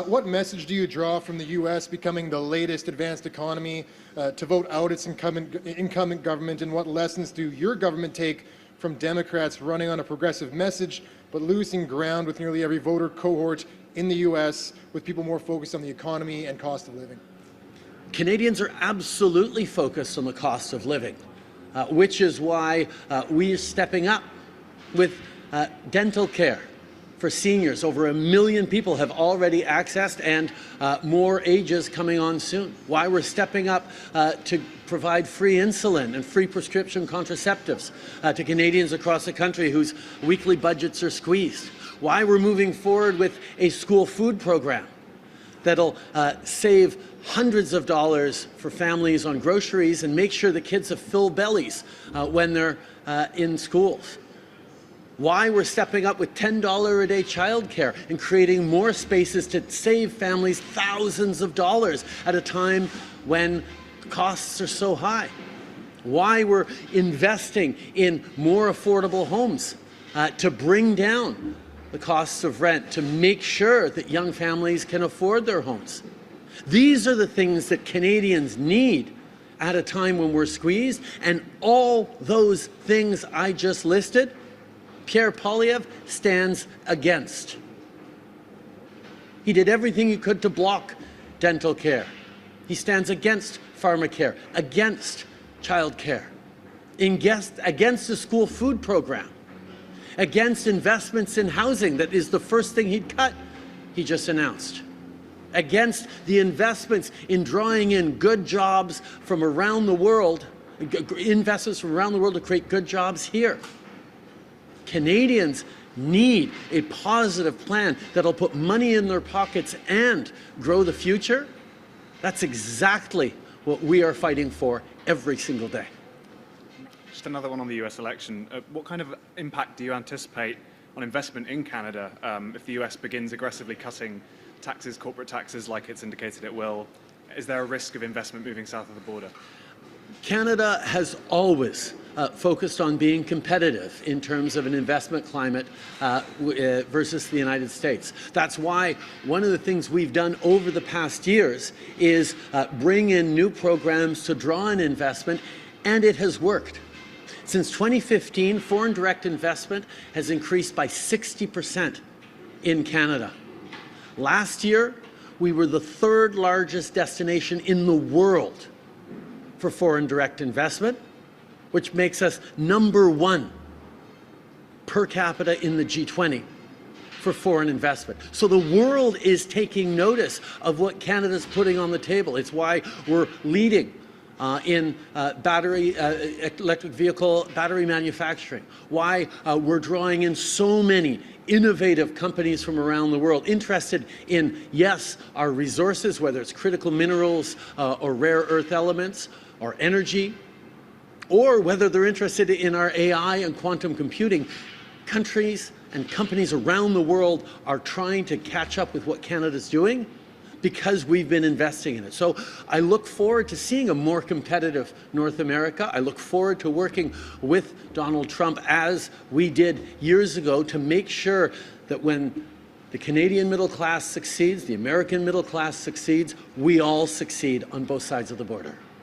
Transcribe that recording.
What message do you draw from the U.S. becoming the latest advanced economy to vote out its incumbent government, and what lessons do your government take from Democrats running on a progressive message but losing ground with nearly every voter cohort in the U.S., with people more focused on the economy and cost of living? Canadians are absolutely focused on the cost of living, which is why we are stepping up with dental care for seniors. Over 1 million people have already accessed, and more ages coming on soon. Why we're stepping up to provide free insulin and free prescription contraceptives to Canadians across the country whose weekly budgets are squeezed. Why we're moving forward with a school food program that'll save hundreds of dollars for families on groceries and make sure the kids have full bellies when they're in schools. Why we're stepping up with $10 a day childcare and creating more spaces to save families thousands of dollars at a time when costs are so high. Why we're investing in more affordable homes to bring down the costs of rent, to make sure that young families can afford their homes. These are the things that Canadians need at a time when we're squeezed, and all those things I just listed, Pierre Poilievre stands against. He did everything he could to block dental care. He stands against pharmacare, against child care, against the school food program, against investments in housing that is the first thing he'd cut, he just announced, against the investments in drawing in good jobs from around the world, investments from around the world to create good jobs here. Canadians need a positive plan that'll put money in their pockets and grow the future. That's exactly what we are fighting for every single day. Just another one on the US election. What kind of impact do you anticipate on investment in Canada if the US begins aggressively cutting taxes, corporate taxes, like it's indicated it will? Is there a risk of investment moving south of the border? Canada has always focused on being competitive in terms of an investment climate versus the United States. That's why one of the things we've done over the past years is bring in new programs to draw in investment, and it has worked. Since 2015, foreign direct investment has increased by 60% in Canada. Last year, we were the third largest destination in the world for foreign direct investment, which makes us #1 per capita in the G20 for foreign investment. So the world is taking notice of what Canada's putting on the table. It's why we're leading in electric vehicle battery manufacturing, why we're drawing in so many innovative companies from around the world interested in, yes, our resources, whether it's critical minerals or rare earth elements or energy, or whether they're interested in our AI and quantum computing. Countries and companies around the world are trying to catch up with what Canada's doing because we've been investing in it. So I look forward to seeing a more competitive North America. I look forward to working with Donald Trump, as we did years ago, to make sure that when the Canadian middle class succeeds, the American middle class succeeds, we all succeed on both sides of the border.